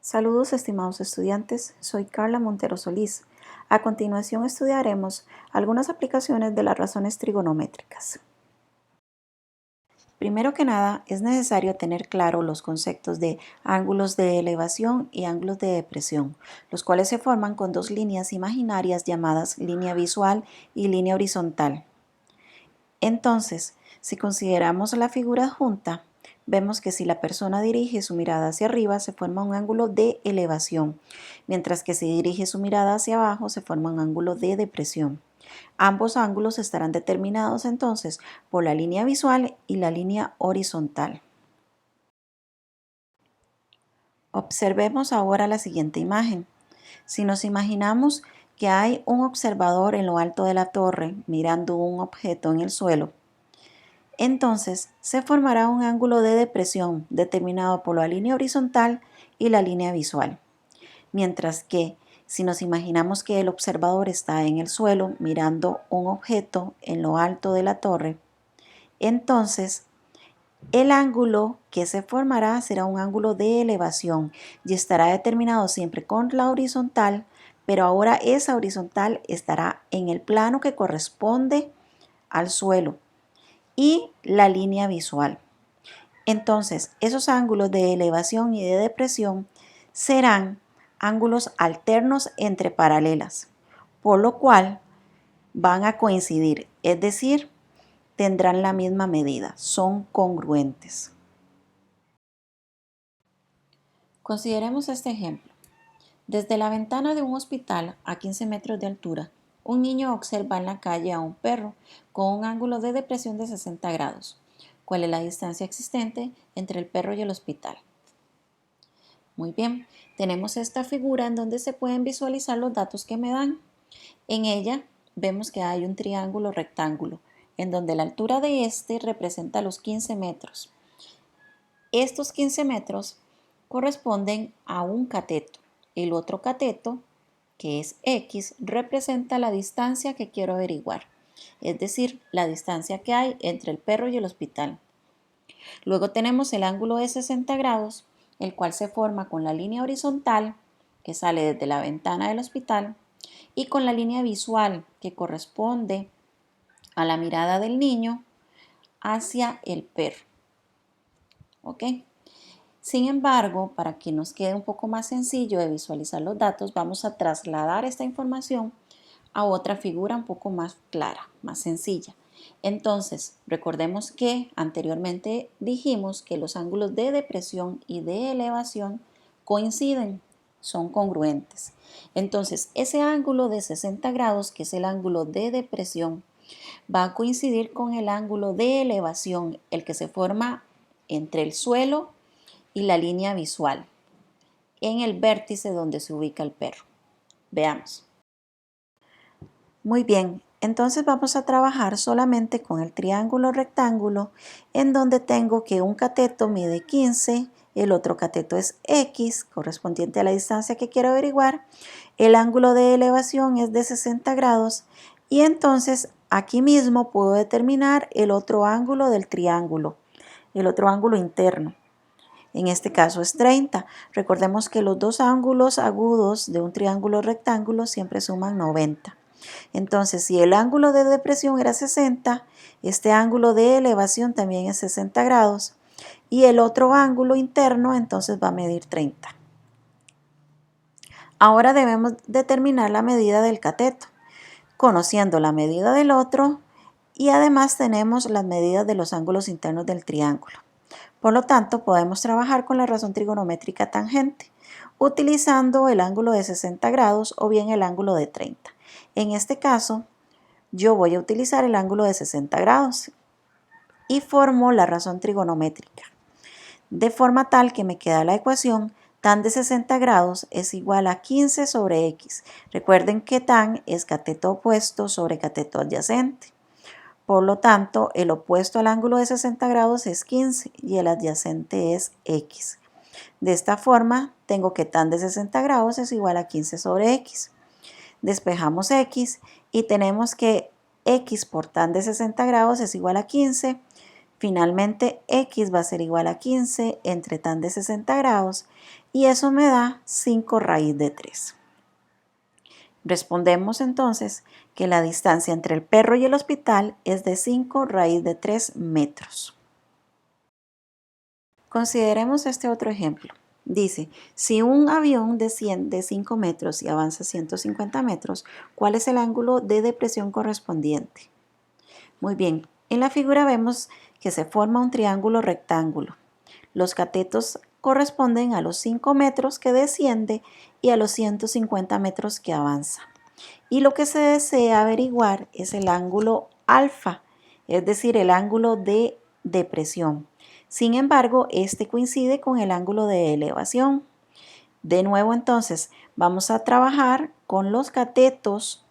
Saludos estimados estudiantes, soy Carla Montero Solís. A continuación estudiaremos algunas aplicaciones de las razones trigonométricas. Primero que nada, es necesario tener claro los conceptos de ángulos de elevación y ángulos de depresión, los cuales se forman con dos líneas imaginarias llamadas línea visual y línea horizontal. Entonces, si consideramos la figura adjunta, vemos que si la persona dirige su mirada hacia arriba se forma un ángulo de elevación, mientras que si dirige su mirada hacia abajo se forma un ángulo de depresión. Ambos ángulos estarán determinados entonces por la línea visual y la línea horizontal. Observemos ahora la siguiente imagen. Si nos imaginamos que hay un observador en lo alto de la torre mirando un objeto en el suelo, entonces se formará un ángulo de depresión determinado por la línea horizontal y la línea visual. Mientras que si nos imaginamos que el observador está en el suelo mirando un objeto en lo alto de la torre, entonces el ángulo que se formará será un ángulo de elevación y estará determinado siempre con la horizontal, pero ahora esa horizontal estará en el plano que corresponde al suelo y la línea visual. Entonces, esos ángulos de elevación y de depresión serán ángulos alternos entre paralelas, por lo cual van a coincidir, es decir, tendrán la misma medida, son congruentes. Consideremos este ejemplo. Desde la ventana de un hospital a 15 metros de altura, un niño observa en la calle a un perro con un ángulo de depresión de 60 grados. ¿Cuál es la distancia existente entre el perro y el hospital? Muy bien, tenemos esta figura en donde se pueden visualizar los datos que me dan. En ella vemos que hay un triángulo rectángulo, en donde la altura de este representa los 15 metros. Estos 15 metros corresponden a un cateto. El otro cateto, que es X, representa la distancia que quiero averiguar, es decir, la distancia que hay entre el perro y el hospital. Luego tenemos el ángulo de 60 grados, el cual se forma con la línea horizontal, que sale desde la ventana del hospital, y con la línea visual, que corresponde a la mirada del niño hacia el perro. ¿Ok? Sin embargo, para que nos quede un poco más sencillo de visualizar los datos, vamos a trasladar esta información a otra figura un poco más clara, más sencilla. Entonces, recordemos que anteriormente dijimos que los ángulos de depresión y de elevación coinciden, son congruentes. Entonces, ese ángulo de 60 grados, que es el ángulo de depresión, va a coincidir con el ángulo de elevación, el que se forma entre el suelo y la línea visual, en el vértice donde se ubica el perro. Veamos. Muy bien, entonces vamos a trabajar solamente con el triángulo rectángulo, en donde tengo que un cateto mide 15, el otro cateto es X, correspondiente a la distancia que quiero averiguar, el ángulo de elevación es de 60 grados y entonces aquí mismo puedo determinar el otro ángulo del triángulo, el otro ángulo interno. En este caso es 30. Recordemos que los dos ángulos agudos de un triángulo rectángulo siempre suman 90. Entonces, si el ángulo de depresión era 60, este ángulo de elevación también es 60 grados y el otro ángulo interno entonces va a medir 30. Ahora debemos determinar la medida del cateto, conociendo la medida del otro y además tenemos las medidas de los ángulos internos del triángulo. Por lo tanto, podemos trabajar con la razón trigonométrica tangente, utilizando el ángulo de 60 grados o bien el ángulo de 30. En este caso, yo voy a utilizar el ángulo de 60 grados y formo la razón trigonométrica, de forma tal que me queda la ecuación tan de 60 grados es igual a 15 sobre x. Recuerden que tan es cateto opuesto sobre cateto adyacente. Por lo tanto, el opuesto al ángulo de 60 grados es 15 y el adyacente es x. De esta forma, tengo que tan de 60 grados es igual a 15 sobre x. Despejamos x y tenemos que x por tan de 60 grados es igual a 15. Finalmente, x va a ser igual a 15 entre tan de 60 grados y eso me da 5 raíz de 3. Respondemos entonces que la distancia entre el perro y el hospital es de 5 raíz de 3 metros. Consideremos este otro ejemplo. Dice, si un avión desciende 5 metros y avanza 150 metros, ¿cuál es el ángulo de depresión correspondiente? Muy bien, en la figura vemos que se forma un triángulo rectángulo. Los catetos corresponden a los 5 metros que desciende y a los 150 metros que avanza. Y lo que se desea averiguar es el ángulo alfa, es decir, el ángulo de depresión. Sin embargo, este coincide con el ángulo de elevación. De nuevo, entonces, vamos a trabajar con los catetos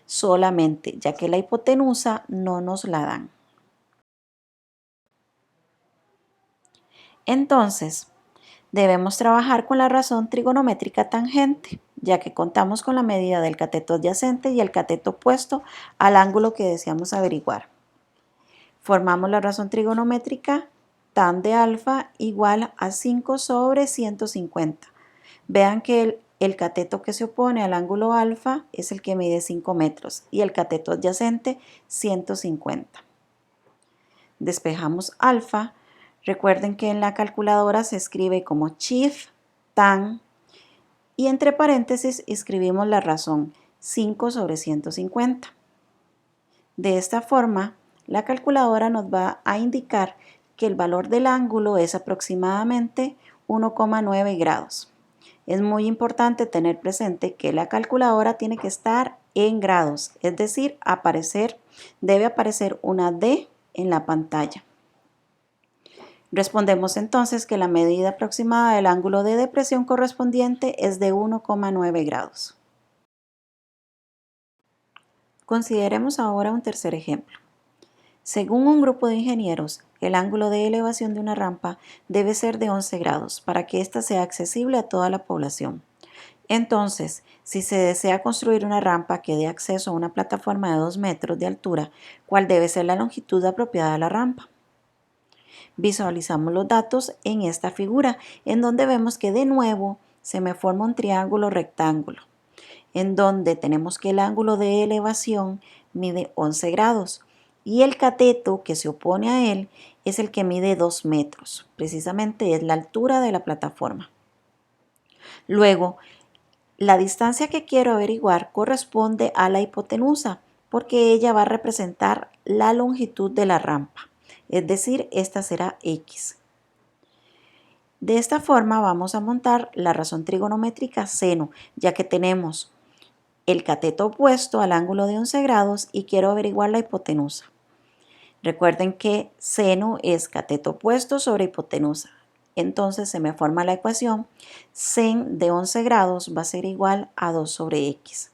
solamente, ya que la hipotenusa no nos la dan. Entonces, debemos trabajar con la razón trigonométrica tangente, ya que contamos con la medida del cateto adyacente y el cateto opuesto al ángulo que deseamos averiguar. Formamos la razón trigonométrica tan de alfa igual a 5 sobre 150. Vean que el cateto que se opone al ángulo alfa es el que mide 5 metros y el cateto adyacente 150. Despejamos alfa. Recuerden que en la calculadora se escribe como chif tan y entre paréntesis escribimos la razón 5 sobre 150. De esta forma, la calculadora nos va a indicar que el valor del ángulo es aproximadamente 1,9 grados. Es muy importante tener presente que la calculadora tiene que estar en grados, es decir, debe aparecer una D en la pantalla. Respondemos entonces que la medida aproximada del ángulo de depresión correspondiente es de 1,9 grados. Consideremos ahora un tercer ejemplo. Según un grupo de ingenieros, el ángulo de elevación de una rampa debe ser de 11 grados para que ésta sea accesible a toda la población. Entonces, si se desea construir una rampa que dé acceso a una plataforma de 2 metros de altura, ¿cuál debe ser la longitud apropiada de la rampa? Visualizamos los datos en esta figura, en donde vemos que de nuevo se me forma un triángulo rectángulo, en donde tenemos que el ángulo de elevación mide 11 grados y el cateto que se opone a él es el que mide 2 metros, precisamente es la altura de la plataforma. Luego, la distancia que quiero averiguar corresponde a la hipotenusa, porque ella va a representar la longitud de la rampa, es decir, esta será X. De esta forma vamos a montar la razón trigonométrica seno, ya que tenemos el cateto opuesto al ángulo de 11 grados y quiero averiguar la hipotenusa. Recuerden que seno es cateto opuesto sobre hipotenusa. Entonces se me forma la ecuación sen de 11 grados va a ser igual a 2 sobre x.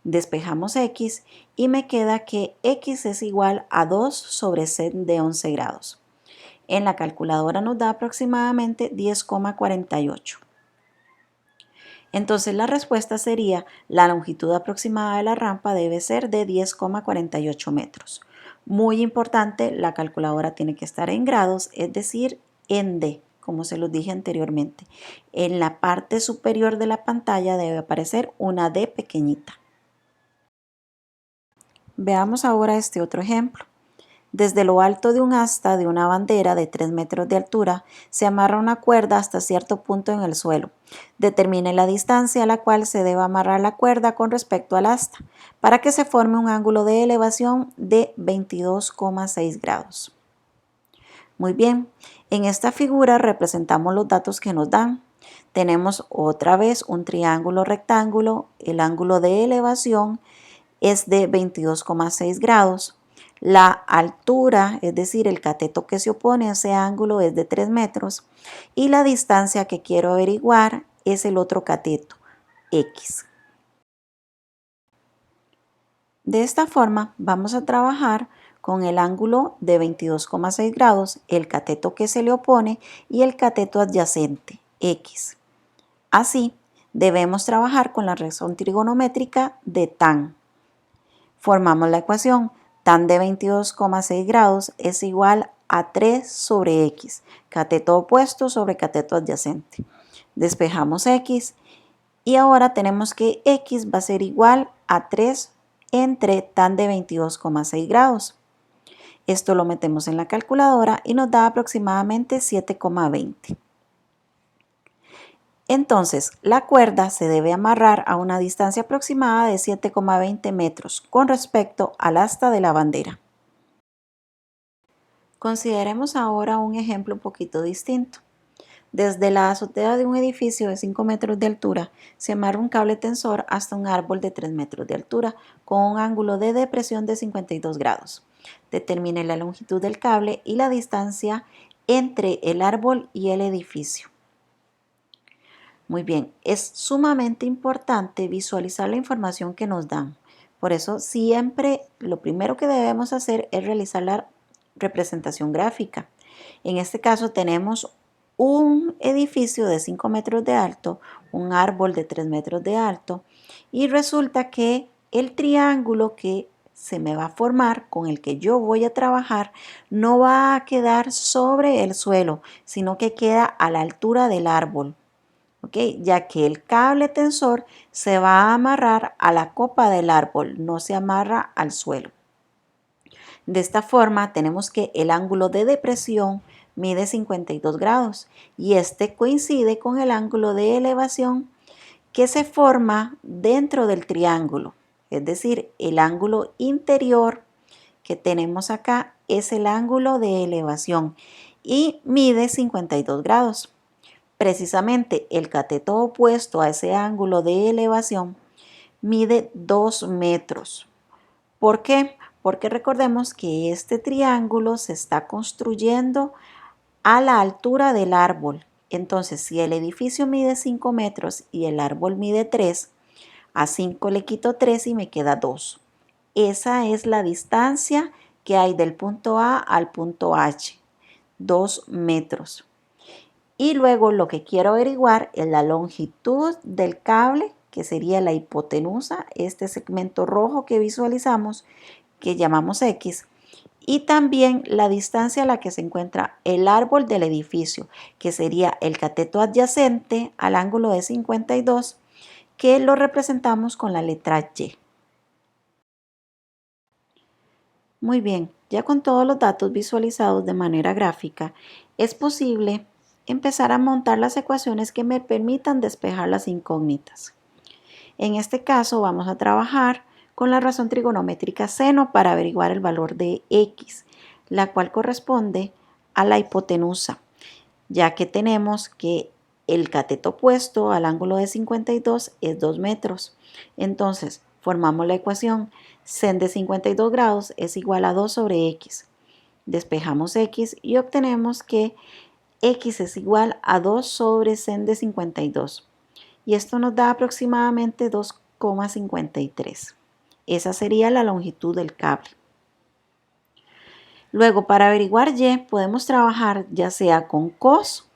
Despejamos x y me queda que x es igual a 2 sobre sen de 11 grados. En la calculadora nos da aproximadamente 10,48. Entonces la respuesta sería la longitud aproximada de la rampa debe ser de 10,48 metros. Muy importante, la calculadora tiene que estar en grados, es decir, en D, como se los dije anteriormente. En la parte superior de la pantalla debe aparecer una D pequeñita. Veamos ahora este otro ejemplo. Desde lo alto de un asta de una bandera de 3 metros de altura se amarra una cuerda hasta cierto punto en el suelo. Determine la distancia a la cual se debe amarrar la cuerda con respecto al asta para que se forme un ángulo de elevación de 22,6 grados. Muy bien, en esta figura representamos los datos que nos dan. Tenemos otra vez un triángulo rectángulo, el ángulo de elevación es de 22,6 grados. La altura, es decir, el cateto que se opone a ese ángulo es de 3 metros y la distancia que quiero averiguar es el otro cateto, X. De esta forma vamos a trabajar con el ángulo de 22,6 grados, el cateto que se le opone y el cateto adyacente, X. Así, debemos trabajar con la razón trigonométrica de tan. Formamos la ecuación tan de 22,6 grados es igual a 3 sobre x, cateto opuesto sobre cateto adyacente. Despejamos X y ahora tenemos que X va a ser igual a 3 entre tan de 22,6 grados. Esto lo metemos en la calculadora y nos da aproximadamente 7,20. Entonces, la cuerda se debe amarrar a una distancia aproximada de 7,20 metros con respecto al asta de la bandera. Consideremos ahora un ejemplo un poquito distinto. Desde la azotea de un edificio de 5 metros de altura se amarra un cable tensor hasta un árbol de 3 metros de altura con un ángulo de depresión de 52 grados. Determine la longitud del cable y la distancia entre el árbol y el edificio. Muy bien, es sumamente importante visualizar la información que nos dan. Por eso siempre lo primero que debemos hacer es realizar la representación gráfica. En este caso tenemos un edificio de 5 metros de alto, un árbol de 3 metros de alto y resulta que el triángulo que se me va a formar, con el que yo voy a trabajar, no va a quedar sobre el suelo, sino que queda a la altura del árbol. ¿Okay? Ya que el cable tensor se va a amarrar a la copa del árbol, no se amarra al suelo. De esta forma tenemos que el ángulo de depresión mide 52 grados y este coincide con el ángulo de elevación que se forma dentro del triángulo. Es decir, el ángulo interior que tenemos acá es el ángulo de elevación y mide 52 grados. Precisamente el cateto opuesto a ese ángulo de elevación mide 2 metros. ¿Por qué? Porque recordemos que este triángulo se está construyendo a la altura del árbol. Entonces, si el edificio mide 5 metros y el árbol mide 3, a 5 le quito 3 y me queda 2. Esa es la distancia que hay del punto A al punto H, 2 metros. Y luego lo que quiero averiguar es la longitud del cable, que sería la hipotenusa, este segmento rojo que visualizamos, que llamamos X, y también la distancia a la que se encuentra el árbol del edificio, que sería el cateto adyacente al ángulo de 52, que lo representamos con la letra Y. Muy bien, ya con todos los datos visualizados de manera gráfica, es posible empezar a montar las ecuaciones que me permitan despejar las incógnitas. En este caso vamos a trabajar con la razón trigonométrica seno para averiguar el valor de x, la cual corresponde a la hipotenusa, ya que tenemos que el cateto opuesto al ángulo de 52 es 2 metros. Entonces, formamos la ecuación sen de 52 grados es igual a 2 sobre x. Despejamos x y obtenemos que x es igual a 2 sobre sen de 52. Y esto nos da aproximadamente 2,53. Esa sería la longitud del cable. Luego, para averiguar y, podemos trabajar ya sea con cos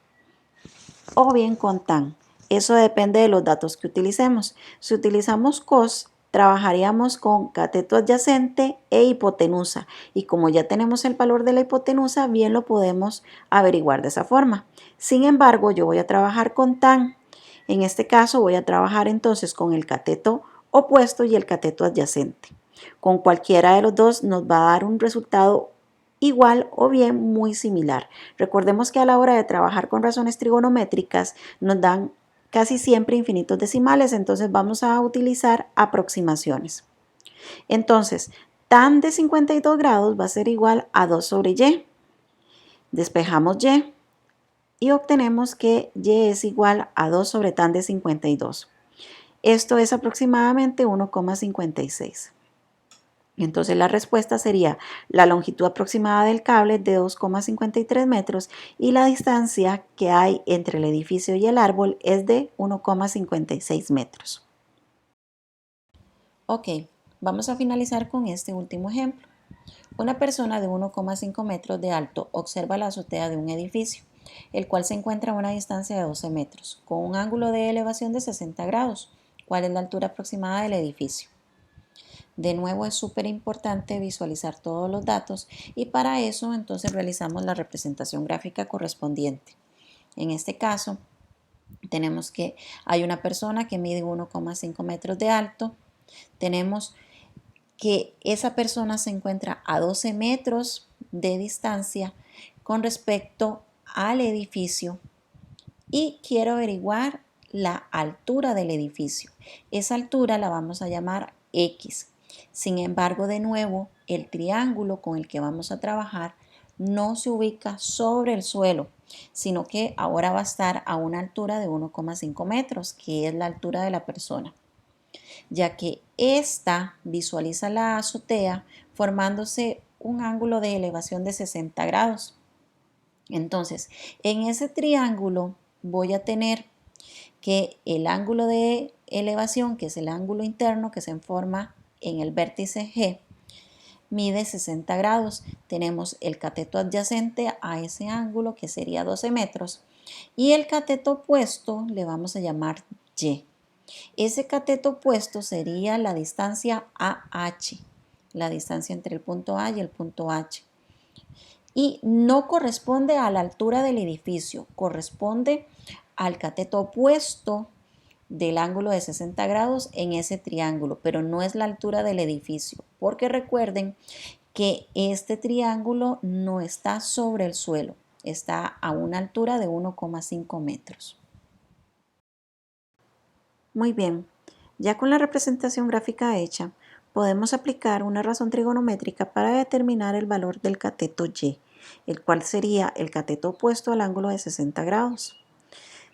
o bien con tan. Eso depende de los datos que utilicemos. Si utilizamos cos, trabajaríamos con cateto adyacente e hipotenusa. Y como ya tenemos el valor de la hipotenusa, bien lo podemos averiguar de esa forma. Sin embargo, yo voy a trabajar con tan. En este caso voy a trabajar entonces con el cateto opuesto y el cateto adyacente. Con cualquiera de los dos nos va a dar un resultado igual o bien muy similar. Recordemos que a la hora de trabajar con razones trigonométricas nos dan casi siempre infinitos decimales, entonces vamos a utilizar aproximaciones. Entonces, tan de 52 grados va a ser igual a 2 sobre y. Despejamos y obtenemos que y es igual a 2 sobre tan de 52. Esto es aproximadamente 1,56. Entonces la respuesta sería la longitud aproximada del cable de 2,53 metros y la distancia que hay entre el edificio y el árbol es de 1,56 metros. Ok, vamos a finalizar con este último ejemplo. Una persona de 1,5 metros de alto observa la azotea de un edificio, el cual se encuentra a una distancia de 12 metros, con un ángulo de elevación de 60 grados. ¿Cuál es la altura aproximada del edificio? De nuevo es súper importante visualizar todos los datos y para eso entonces realizamos la representación gráfica correspondiente. En este caso Tenemos que hay una persona que mide 1,5 metros de alto. Tenemos que esa persona se encuentra a 12 metros de distancia con respecto al edificio y quiero averiguar la altura del edificio. Esa altura la vamos a llamar X. Sin embargo, de nuevo, el triángulo con el que vamos a trabajar no se ubica sobre el suelo, sino que ahora va a estar a una altura de 1,5 metros, que es la altura de la persona, ya que esta visualiza la azotea formándose un ángulo de elevación de 60 grados. Entonces, en ese triángulo voy a tener que el ángulo de elevación, que es el ángulo interno que se forma en el vértice G, mide 60 grados. Tenemos el cateto adyacente a ese ángulo, que sería 12 metros, y el cateto opuesto le vamos a llamar Y. Ese cateto opuesto sería la distancia AH, la distancia entre el punto A y el punto H. Y no corresponde a la altura del edificio, corresponde al cateto opuesto del ángulo de 60 grados en ese triángulo, pero no es la altura del edificio, porque recuerden que este triángulo no está sobre el suelo, está a una altura de 1,5 metros. Muy bien, ya con la representación gráfica hecha, podemos aplicar una razón trigonométrica para determinar el valor del cateto Y, el cual sería el cateto opuesto al ángulo de 60 grados,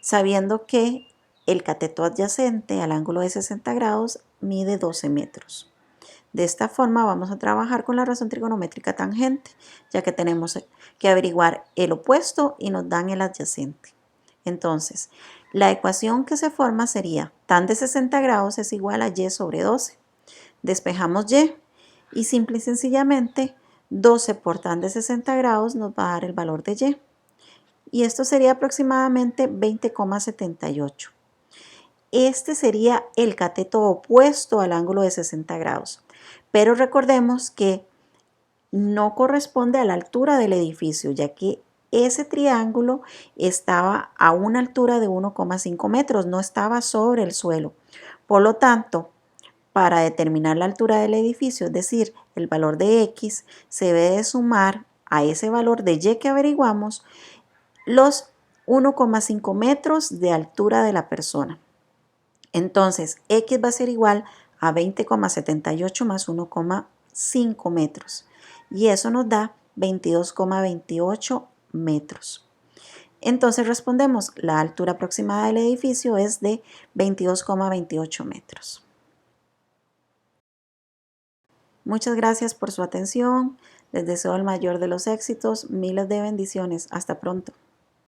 sabiendo que el cateto adyacente al ángulo de 60 grados mide 12 metros. De esta forma vamos a trabajar con la razón trigonométrica tangente, ya que tenemos que averiguar el opuesto y nos dan el adyacente. Entonces, la ecuación que se forma sería tan de 60 grados es igual a y sobre 12. Despejamos y simple y sencillamente 12 por tan de 60 grados nos va a dar el valor de y. Y esto sería aproximadamente 20,78. Este sería el cateto opuesto al ángulo de 60 grados. Pero recordemos que no corresponde a la altura del edificio, ya que ese triángulo estaba a una altura de 1,5 metros, no estaba sobre el suelo. Por lo tanto, para determinar la altura del edificio, es decir, el valor de X, se debe de sumar a ese valor de Y que averiguamos los 1,5 metros de altura de la persona. Entonces, X va a ser igual a 20,78 más 1,5 metros. Y eso nos da 22,28 metros. Entonces respondemos, la altura aproximada del edificio es de 22,28 metros. Muchas gracias por su atención. Les deseo el mayor de los éxitos. Miles de bendiciones. Hasta pronto.